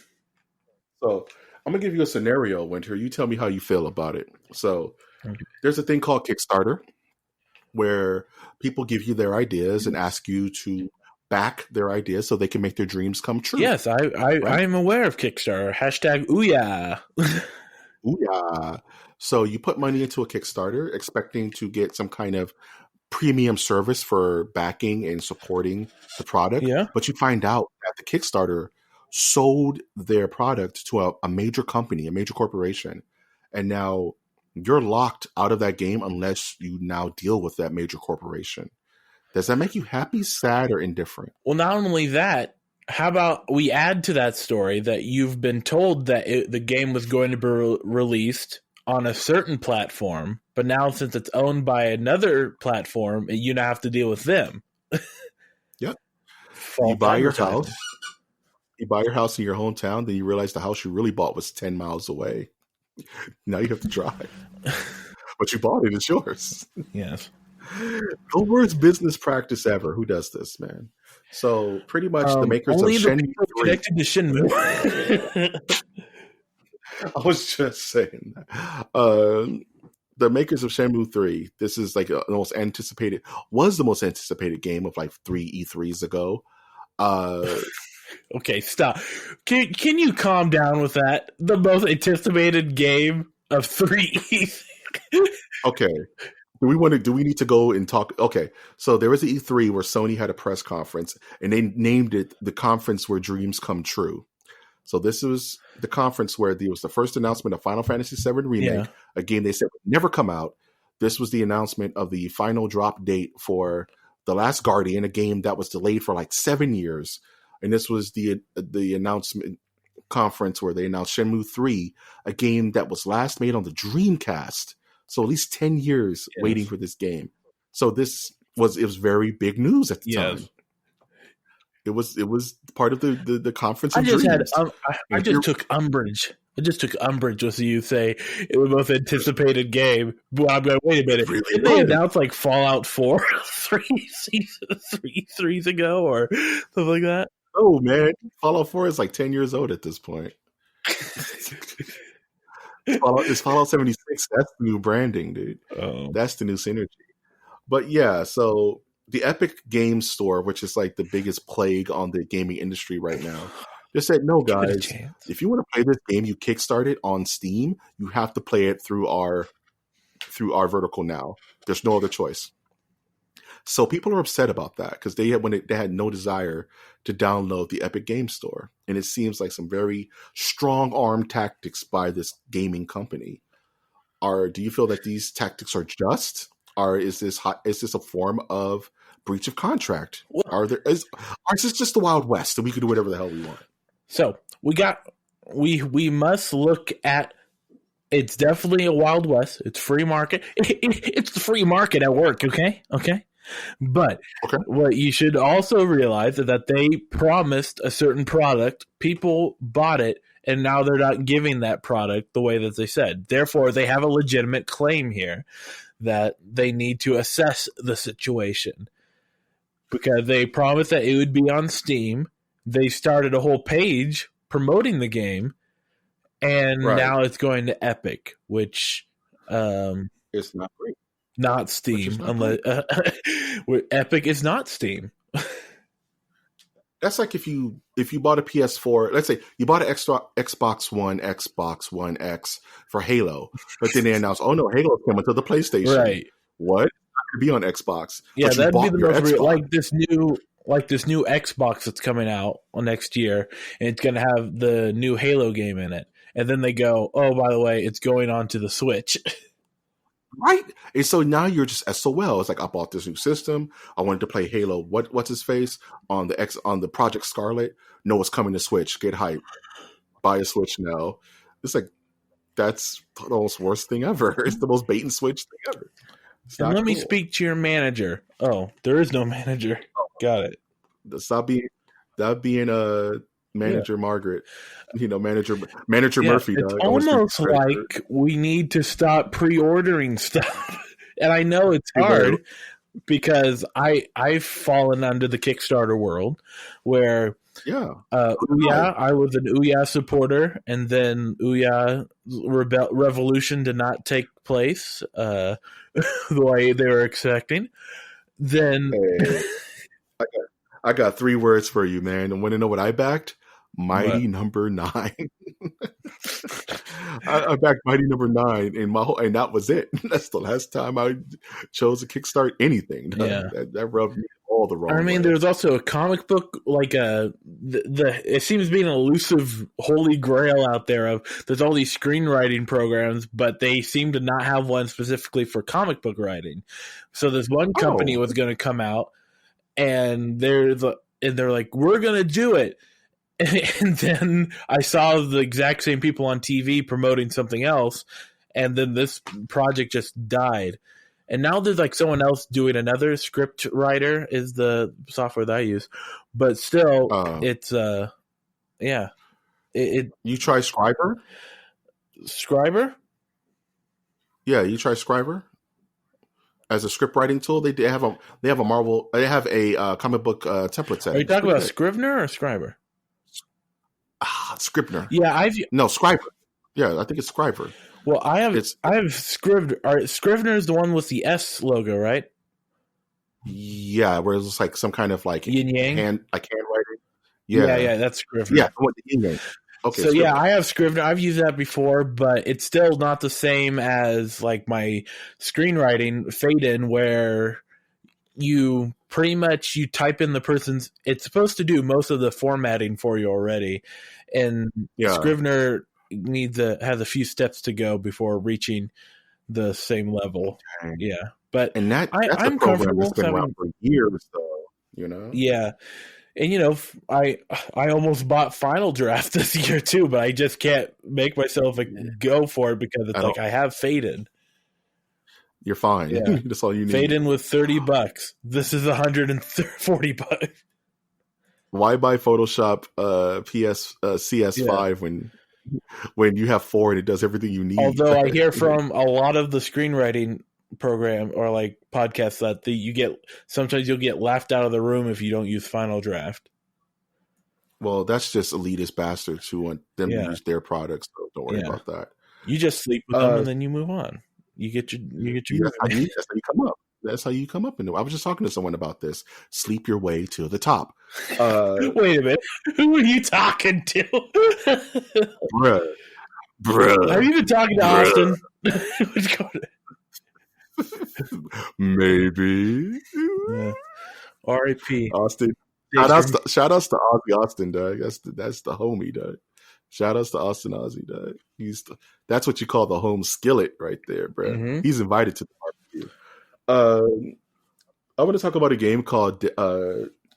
So I'm going to give you a scenario, Winter. You tell me how you feel about it. So there's a thing called Kickstarter where people give you their ideas and ask you to back their ideas so they can make their dreams come true. Yes, I am aware of Kickstarter. Hashtag Ouya. Ouya. So you put money into a Kickstarter expecting to get some kind of premium service for backing and supporting the product. Yeah. But you find out that the Kickstarter sold their product to a major company, a major corporation. And now you're locked out of that game unless you now deal with that major corporation. Does that make you happy, sad, or indifferent? Well, not only that, how about we add to that story that you've been told that the game was going to be released on a certain platform, but now since it's owned by another platform, you now have to deal with them. Yep. You buy your house. You buy your house in your hometown, then you realize the house you really bought was 10 miles away. Now you have to drive. But you bought it, it's yours. Yes. The worst business practice ever. Who does this, man? So pretty much the makers of Shenmue 3 connected to Shenmue. I was just saying the makers of Shenmue 3, this is like the most anticipated game of like 3 E3s ago. Okay, stop. Can you calm down with that? The most anticipated game of 3 E3. Okay. Do we need to go and talk? Okay. So there was an E3 where Sony had a press conference and they named it the conference where dreams come true. So this was the conference where there was the first announcement of Final Fantasy VII Remake, a game they said would never come out. This was the announcement of the final drop date for The Last Guardian, a game that was delayed for like 7 years. And this was the announcement conference where they announced Shenmue 3, a game that was last made on the Dreamcast. So at least 10 years waiting for this game. So it was very big news at the time. It was part of the conference. I just took umbrage. I just took umbrage with you say it was the most anticipated game. Well, I'm going, wait a minute. Really Did they announce like Fallout 4 3 ago or something like that? Oh, man. Fallout 4 is like 10 years old at this point. It's Fallout 76. That's the new branding, dude. Oh. That's the new synergy. But yeah, so the Epic Games Store, which is like the biggest plague on the gaming industry right now, just said, no, guys, if you want to play this game you kickstarted on Steam, you have to play it through our vertical now. There's no other choice. So people are upset about that because they had no desire to download the Epic Games Store. And it seems like some very strong arm tactics by this gaming company. Do you feel that these tactics are just? Or is this a form of breach of contract? Or is this just the Wild West and we can do whatever the hell we want? So we must look at. It's definitely a Wild West. It's free market. It's the free market at work. Okay. But what you should also realize is that they promised a certain product, people bought it, and now they're not giving that product the way that they said. Therefore, they have a legitimate claim here that they need to assess the situation because they promised that it would be on Steam. They started a whole page promoting the game, and now it's going to Epic, which it's not great. Not Steam, unless Epic is not Steam. That's like if you bought a PS4, let's say you bought an Xbox One X for Halo, but then they announced, oh no, Halo's coming to the PlayStation. Right? What? Not going to be on Xbox. Yeah, that'd be the most real, like this new Xbox that's coming out next year, and it's going to have the new Halo game in it. And then they go, oh, by the way, it's going on to the Switch. Right. And so now you're just SOL. It's like I bought this new system. I wanted to play Halo. What's his face on the Project Scarlet? No, it's coming to Switch. Get hype. Buy a Switch now. It's like that's the most worst thing ever. It's the most bait and switch thing ever. And let me speak to your manager. Oh, there is no manager. Got it. Stop being a manager, Margaret. Manager Murphy. It's almost like we need to stop pre-ordering stuff. And I know it's hard because I've fallen under the Kickstarter world where I was an Ouya supporter, and then Ouya Revolution did not take place the way they were expecting. Then I got 3 words for you, man. And want to know what I backed? Mighty Number 9. I backed Mighty Number 9, and that was it. That's the last time I chose to kickstart anything. Yeah. That rubbed me all the wrong way. There's also a comic book, like it seems to be an elusive holy grail out there of there's all these screenwriting programs, but they seem to not have one specifically for comic book writing. So this one company was going to come out, and they're like, we're going to do it. And then I saw the exact same people on TV promoting something else, and then this project just died. And now there's like someone else doing another. Script writer is the software that I use, but still, it's You try Scriber? Scriber? Yeah, you try Scriber as a script writing tool. They have a comic book template set. Are you talking about Scrivener or Scriber? Scrivener. Yeah, Scriber. Yeah, I think it's Scriber. Well, I have Scrivener. Scrivener is the one with the S logo, right? Yeah, where it's like some kind of like yin yang handwriting. Yeah, that's Scrivener. Yeah, the yin yang. Okay. So Scrivener. I have Scrivener. I've used that before, but it's still not the same as like my screenwriting Fade-In, where you pretty much type in the person's. It's supposed to do most of the formatting for you already, and Scrivener has a few steps to go before reaching the same level. Okay. Yeah, but that's I'm a program comfortable that's been around for years, though. Yeah, and I almost bought Final Draft this year too, but I just can't make myself go for it because it's like I have Fade-In. You're fine. Yeah. That's all you need. Fade-In with $30. This is $140. Why buy Photoshop CS5 when you have 4 and it does everything you need? Although I hear from a lot of the screenwriting program or like podcasts that sometimes you'll get laughed out of the room if you don't use Final Draft. Well, that's just elitist bastards who want them to use their products. So don't worry about that. You just sleep with them and then you move on. You get your that's how you come up. That's how you come up. I was just talking to someone about this. Sleep your way to the top. Wait a minute. Who are you talking to? Bruh. Have you been talking to Austin? Maybe. Yeah. R.I.P. Austin. Shout outs to Ozzy Austin, dog. That's the homie, dog. Shout outs to Austin Ozzy, dog. That's what you call the home skillet right there, bro. Mm-hmm. He's invited to the barbecue. I want to talk about a game called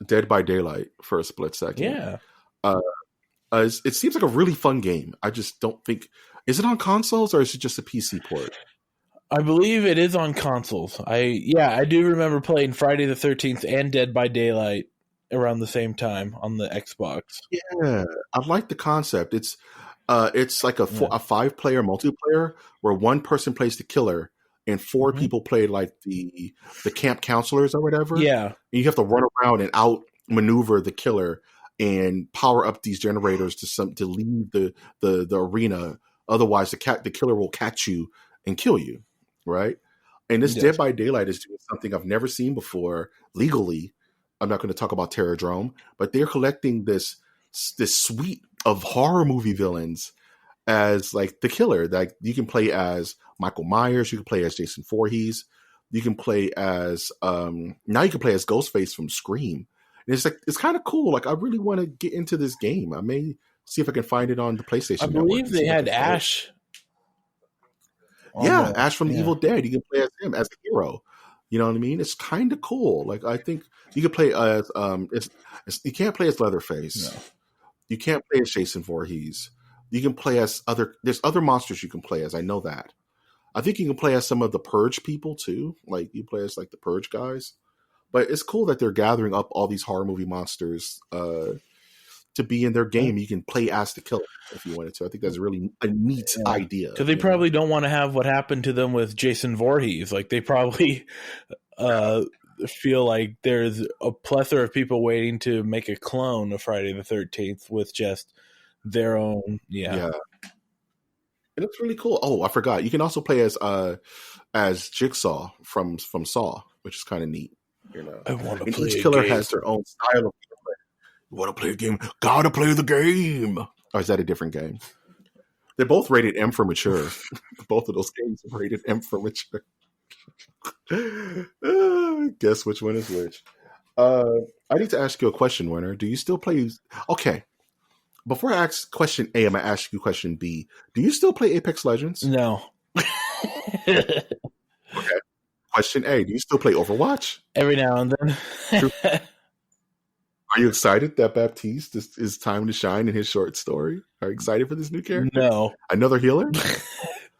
Dead by Daylight for a split second. Yeah. It seems like a really fun game. I just don't think... Is it on consoles or is it just a PC port? I believe it is on consoles. I do remember playing Friday the 13th and Dead by Daylight around the same time on the Xbox. Yeah, I like the concept. It's like a 5-player multiplayer where one person plays the killer and 4 people play like the camp counselors or whatever. Yeah, and you have to run around and outmaneuver the killer and power up these generators to leave the arena. Otherwise, the killer will catch you and kill you. Right? And this Dead by Daylight is doing something I've never seen before legally. I'm not going to talk about Terradrome, but they're collecting this suite of horror movie villains as like the killer. Like you can play as Michael Myers, you can play as Jason Voorhees, you can play as now you can play as Ghostface from Scream. And it's kind of cool. Like I really want to get into this game. I may see if I can find it on the PlayStation. I believe they had Ash. Yeah, Ash from the Evil Dead. You can play as him as a hero. You know what I mean? It's kind of cool. Like I think you can play as you can't play as Leatherface. No. You can't play as Jason Voorhees. You can play as there's other monsters you can play as. I know that. I think you can play as some of the Purge people too. Like you play as like the Purge guys. But it's cool that they're gathering up all these horror movie monsters to be in their game. You can play as the killer if you wanted to. I think that's really a neat idea. Because they probably don't want to have what happened to them with Jason Voorhees. Like they probably feel like there's a plethora of people waiting to make a clone of Friday the 13th with just their own. Yeah. It looks really cool. Oh, I forgot. You can also play as Jigsaw from Saw, which is kind of neat. You know, I want to and play each killer game. has their own style of gameplay. You want to play a game? Gotta play the game. Or is that a different game? They're both rated M for mature. Both of those games are rated M for mature. Guess which one is which. I need to ask you a question, Werner. Do you still play? Okay. Before I ask question A, I'm going to ask you question B. Do you still play Apex Legends? No. Okay. Question A, do you still play Overwatch? Every now and then. Are you excited that Baptiste is time to shine in his short story? Are you excited for this new character? No. Another healer?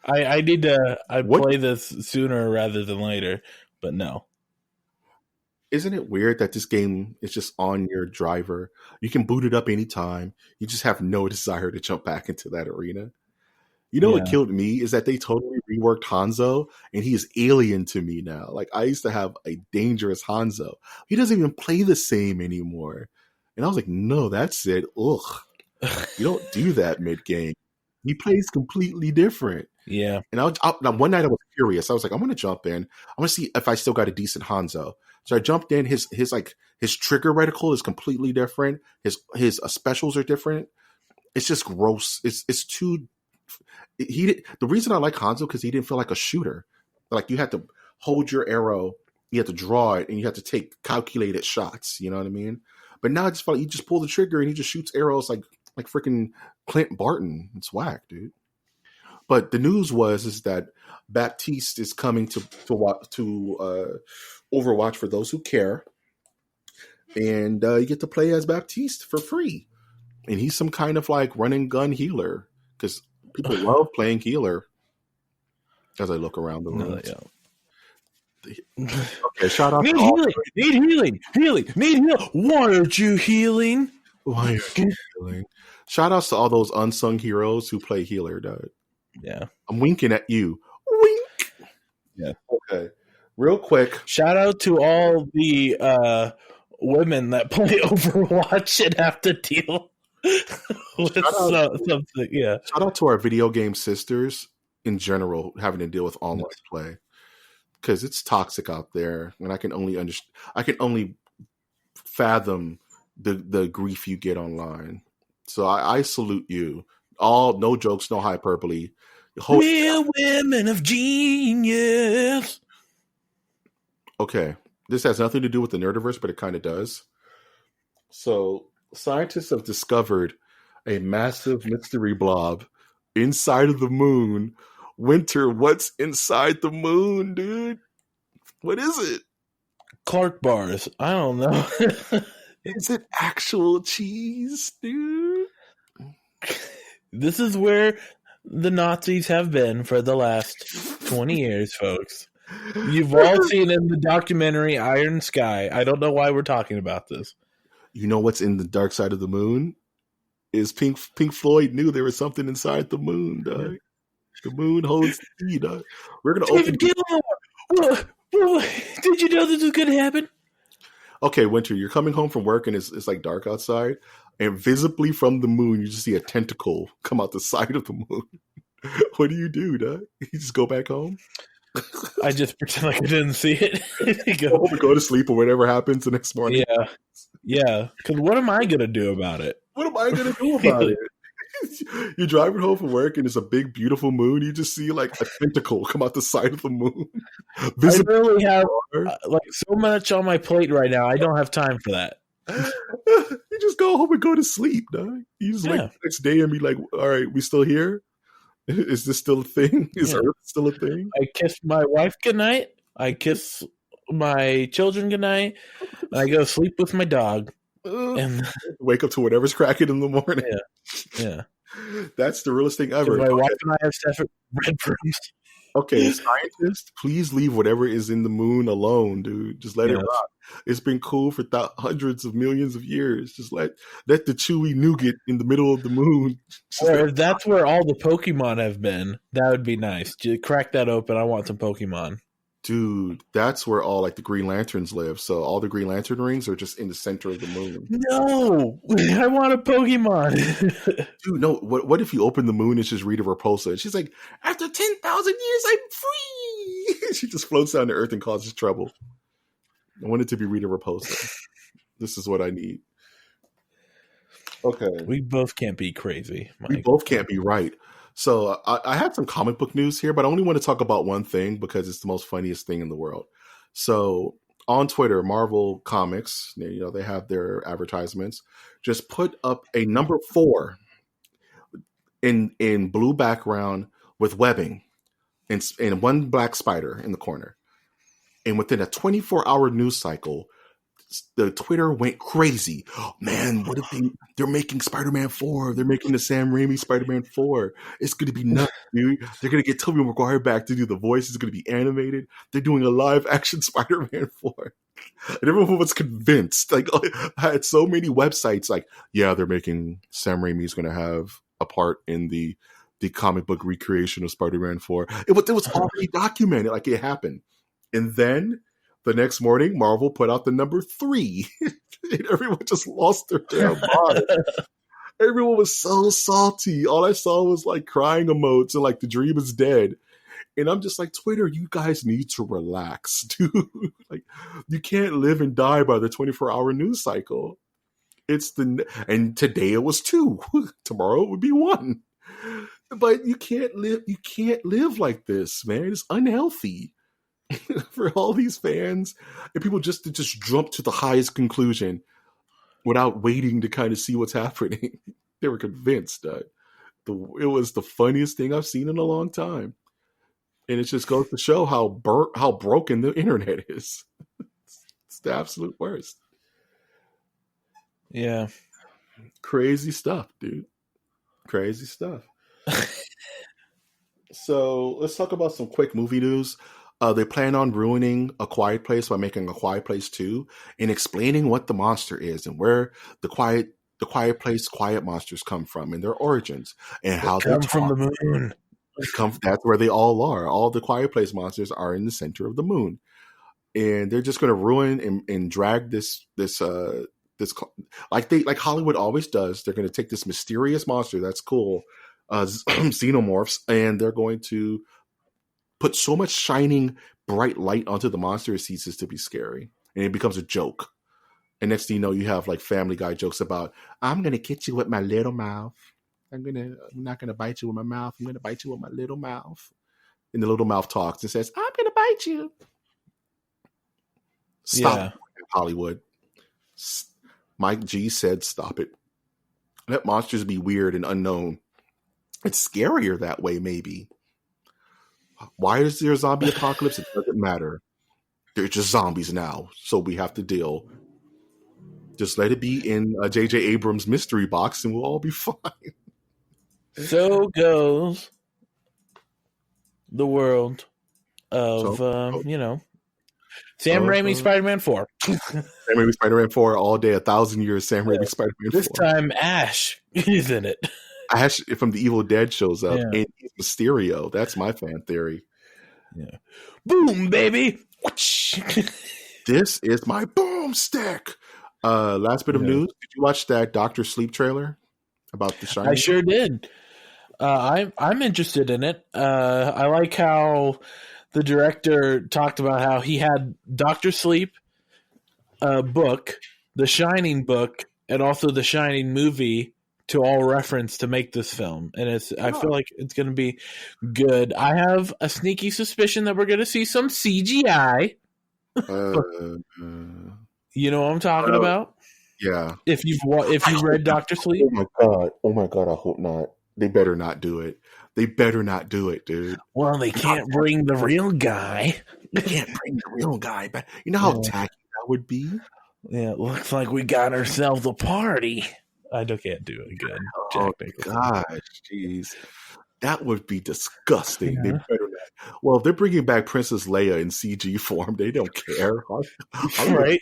I need to play this sooner rather than later, but no. Isn't it weird that this game is just on your driver? You can boot it up anytime. You just have no desire to jump back into that arena. You know what killed me is that they totally reworked Hanzo, and he is alien to me now. Like, I used to have a dangerous Hanzo. He doesn't even play the same anymore. And I was like, no, that's it. Ugh. You don't do that mid-game. He plays completely different. Yeah. And now one night I was curious. I was like, I'm going to jump in. I want to see if I still got a decent Hanzo. So I jumped in. His trigger reticle is completely different. His specials are different. It's just gross. It's too. The reason I like Hanzo because he didn't feel like a shooter. Like you had to hold your arrow, you had to draw it, and you had to take calculated shots. You know what I mean? But now I just felt like you just pull the trigger and he just shoots arrows like freaking Clint Barton. It's whack, dude. But the news is that Baptiste is coming to Overwatch for those who care, and you get to play as Baptiste for free, and he's some kind of like run and gun healer because people love playing healer. As I look around the room, okay, shout out need healing. Why aren't you healing? Why aren't you healing? Shout outs to all those unsung heroes who play healer, dude. Yeah. I'm winking at you. Wink. Yeah. Okay. Real quick. Shout out to all the women that play Overwatch and have to deal with something. Yeah. Shout out to our video game sisters in general having to deal with online play. Because it's toxic out there. And I can only fathom the grief you get online. So I salute you. No jokes, no hyperbole. Real women of genius. Okay, this has nothing to do with the Nerdiverse, but it kind of does. So scientists have discovered a massive mystery blob inside of the moon. Winter, what's inside the moon, dude? What is it? Clark bars. I don't know. Is it actual cheese, dude? This is where the Nazis have been for the last 20 years, folks. You've all seen in the documentary Iron Sky. I don't know why we're talking about this. You know what's in the dark side of the moon? Is Pink Floyd knew there was something inside the moon, dog. The moon holds the key, dog. We're going to open... Did you know this was going to happen? Okay, Winter, you're coming home from work and it's like dark outside. And visibly from the moon, you just see a tentacle come out the side of the moon. What do you do, dog? You just go back home? I just pretend like I didn't see it. go to sleep or whatever happens the next morning. Yeah. Because what am I going to do about it? What am I going to do about it? You're driving home from work and it's a big, beautiful moon. You just see like a tentacle come out the side of the moon. I really have like so much on my plate right now. I don't have time for that. You just go home and go to sleep, dog. You just like the next day and be like, all right, we still here? Is this still a thing? Is Yeah. Earth still a thing? I kiss my wife goodnight. I kiss my children goodnight. And I go to sleep with my dog. And Wake up to whatever's cracking in the morning. yeah. That's the realest thing ever. My wife and I have separate bedrooms. Okay, scientists, please leave whatever is in the moon alone, dude. Just let it rock. It's been cool for hundreds of millions of years. Just let the chewy nougat in the middle of the moon. Or if that's where all the Pokemon have been, that would be nice. Just crack that open. I want some Pokemon. Dude, that's where all like the Green Lanterns live. So all the Green Lantern rings are just in the center of the moon. No, I want a Pokemon. Dude, no. What if you open the moon and it's just Rita Repulsa? And she's like, after 10,000 years, I'm free. She just floats down to Earth and causes trouble. I want it to be Rita Repulsa. This is what I need. Okay. We both can't be crazy, Mike. We both can't be right. So I had some comic book news here, but I only want to talk about one thing because it's the most funniest thing in the world. So on Twitter, Marvel Comics, they have their advertisements, just put up a number 4 in blue background with webbing and one black spider in the corner. And within a 24-hour news cycle, the Twitter went crazy. Oh, man, what if they're making Spider-Man 4? They're making the Sam Raimi Spider-Man 4. It's going to be nuts, dude. They're going to get Tobey Maguire back to do the voice. It's going to be animated. They're doing a live-action Spider-Man 4. And everyone was convinced. Like, I had so many websites like, yeah, they're making Sam Raimi's going to have a part in the comic book recreation of Spider-Man 4. It was already documented. Like, it happened. And then the next morning, Marvel put out the number 3. And everyone just lost their damn mind. Everyone was so salty. All I saw was like crying emotes and like the dream is dead. And I'm just like, Twitter, you guys need to relax, dude. Like, you can't live and die by the 24-hour news cycle. And today it was 2. Tomorrow it would be 1. But you can't live like this, man. It's unhealthy. For all these fans and people just jump to the highest conclusion without waiting to kind of see what's happening. They were convinced that it was the funniest thing I've seen in a long time. And it just goes to show how broken the internet is. It's the absolute worst. Yeah. Crazy stuff, dude. Crazy stuff. So let's talk about some quick movie news. They plan on ruining A Quiet Place by making A Quiet Place 2 and explaining what the monster is and where the Quiet Place quiet monsters come from and their origins and how they come from the moon. That's where they all are. All the Quiet Place monsters are in the center of the moon, and they're just going to ruin and drag this like Hollywood always does. They're going to take this mysterious monster that's cool, xenomorphs, and they're going to put so much shining bright light onto the monster it ceases to be scary and it becomes a joke. And next thing you know, you have like Family Guy jokes about, I'm gonna get you with my little mouth. I'm not gonna bite you with my mouth. I'm gonna bite you with my little mouth. And the little mouth talks and says, I'm gonna bite you. Stop it, Hollywood. Mike G said stop it. Let monsters be weird and unknown. It's scarier that way, maybe. Why is there a zombie apocalypse? It doesn't matter. They're just zombies now, so we have to deal. Just let it be in J.J. Abrams' mystery box, and we'll all be fine. So goes the world of, Sam Raimi Spider-Man 4. Sam Raimi Spider-Man 4 all day, 1,000 years. Sam Raimi Spider-Man 4. This time, Ash is in it. Ash from the Evil Dead shows up, and he's Mysterio. That's my fan theory. Yeah. Boom, baby. This is my boomstick. Last bit of news. Did you watch that Dr. Sleep trailer about The Shining? I sure did. I'm interested in it. I like how the director talked about how he had Dr. Sleep book, The Shining book, and also The Shining movie to all reference to make this film. And I feel like it's going to be good. I have a sneaky suspicion that we're going to see some CGI. You know what I'm talking about? Yeah. If you've read Dr. Sleep. Oh my god! I hope not. They better not do it. They better not do it, dude. Well, they can't bring the real guy. They can't bring the real guy back. You know how tacky that would be? Yeah, it looks like we got ourselves a party. I can't do it again. Oh, gosh, jeez. That would be disgusting. They better not. Well, if they're bringing back Princess Leia in CG form, they don't care. Right?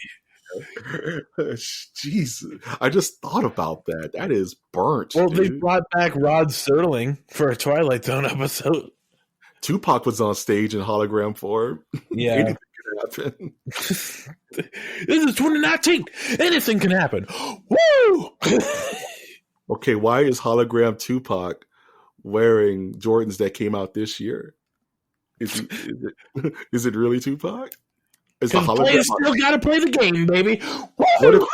Jesus. I just thought about that. That is burnt. Well, dude. they brought back Rod Serling for a Twilight Zone episode. Tupac was on stage in hologram form. Yeah. Anything could happen. This is 2019. Anything can happen. Woo! Okay, why is hologram Tupac wearing Jordans that came out this year? Is it really Tupac? Is the hologram players still got to play the game, baby. Woo! What if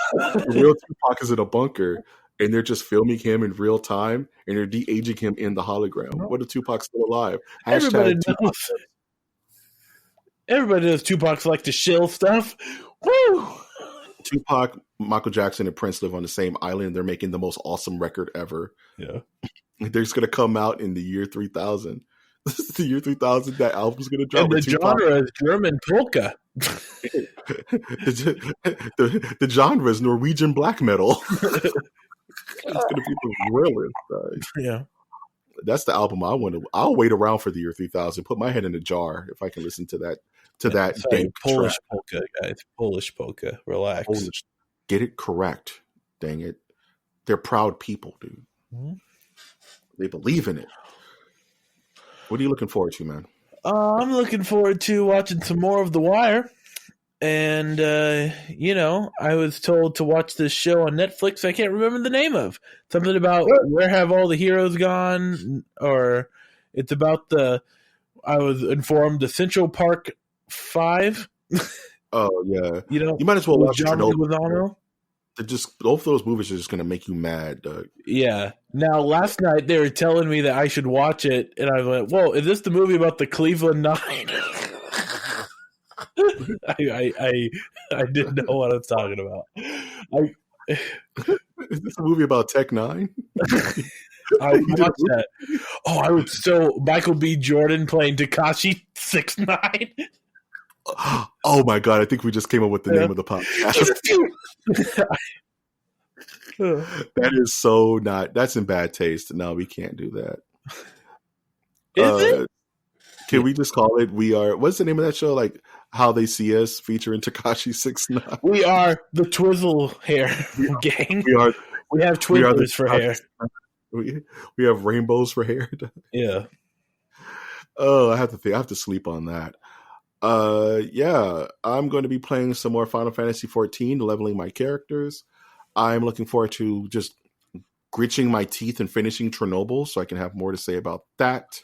the real Tupac is in a bunker and they're just filming him in real time and they're de-aging him in the hologram? What if Tupac's still alive? Everybody Tupac. knows. Everybody knows Tupac's like to shill stuff. Woo! Tupac, Michael Jackson, and Prince live on the same island. They're making the most awesome record ever. Yeah. They're just going to come out in the year 3000. This is the year 3000 that album's going to drop. And the genre is German polka. the genre is Norwegian black metal. It's going to be the realest. Yeah. That's the album I want to. I'll wait around for the year 3000. Put my head in a jar if I can listen to that. Sorry, Polish polka, guys. Polish polka. Relax. Polish. Get it correct. Dang it. They're proud people, dude. Mm-hmm. They believe in it. What are you looking forward to, man? I'm looking forward to watching some more of The Wire. And, I was told to watch this show on Netflix I can't remember the name of. Something about Where Have All the Heroes Gone? Or it's about I was informed, the Central Park 5. Oh, yeah. You might as well watch John Chernobyl. Both of those movies are just going to make you mad, Doug. Yeah. Now, last night they were telling me that I should watch it, and I went, "Whoa, is this the movie about the Cleveland Nine?" I didn't know what I was talking about. Is this a movie about Tech Nine? I watched that. Oh, I was so Michael B. Jordan playing Tekashi 6ix9ine. Oh my god! I think we just came up with the name of the podcast. That is so not. That's in bad taste. No, we can't do that. Is it? Can we just call it? We are. What's the name of that show? Like How They See Us, featuring Tekashi 6ix9ine. We are the Twizzle hair gang. We have Twizzlers for hair. We have rainbows for hair. Yeah. Oh, I have to sleep on that. Yeah, I'm going to be playing some more Final Fantasy 14, leveling my characters. I'm looking forward to just gritching my teeth and finishing Chernobyl, so I can have more to say about that.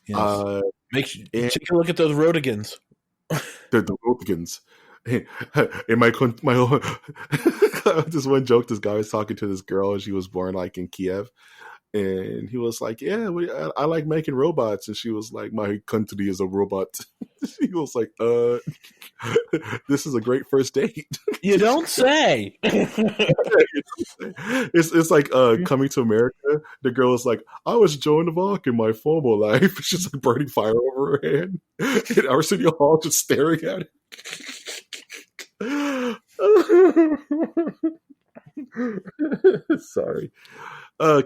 Yes. Take a look at those Rodigans. The Rodigans. In my this one joke, this guy was talking to this girl, and she was born like in Kiev. And he was like, "Yeah, I like making robots." And she was like, "My country is a robot." He was like, "This is a great first date." You don't say. It's like Coming to America. The girl was like, "I was Joan of Arc in my former life." She's like burning fire over her hand. And Arsenio Hall just staring at it. Sorry.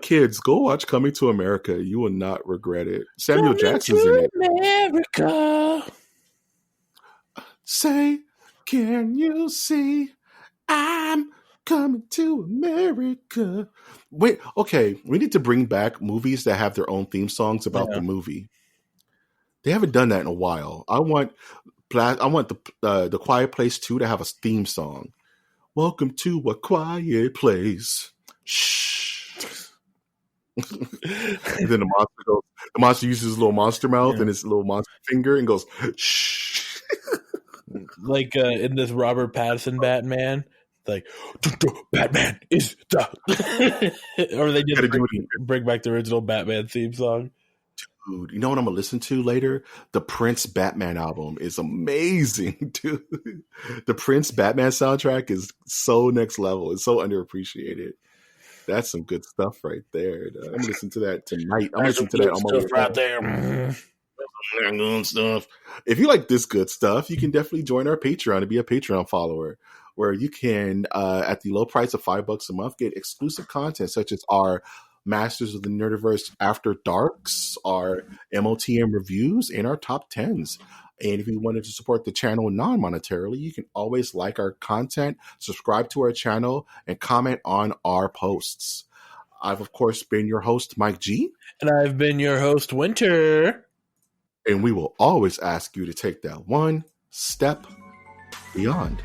Kids, go watch Coming to America. You will not regret it. Samuel Jackson's in it. America. Say, can you see I'm coming to America? Wait, okay. We need to bring back movies that have their own theme songs about the movie. They haven't done that in a while. I want the Quiet Place 2 to have a theme song. Welcome to a quiet place. Shh. And then the monster uses his little monster mouth and his little monster finger and goes, shh. Like in this Robert Pattinson Batman, like, Batman is the... Or they just bring back the original Batman theme song. Dude, you know what I'm going to listen to later? The Prince Batman album is amazing, dude. The Prince Batman soundtrack is so next level. It's so underappreciated. That's some good stuff right there. I'm gonna listen to that tonight. I'm That's listening some to that good on my way stuff right home. there. That good stuff. If you like this good stuff, you can definitely join our Patreon and be a Patreon follower, where you can, at the low price of $5 a month, get exclusive content such as our Masters of the Nerdiverse After Darks, our MOTN reviews, and our top 10s. And if you wanted to support the channel non-monetarily, you can always like our content, subscribe to our channel, and comment on our posts. I've, of course, been your host, Mike G. And I've been your host, Winter. And we will always ask you to take that one step beyond.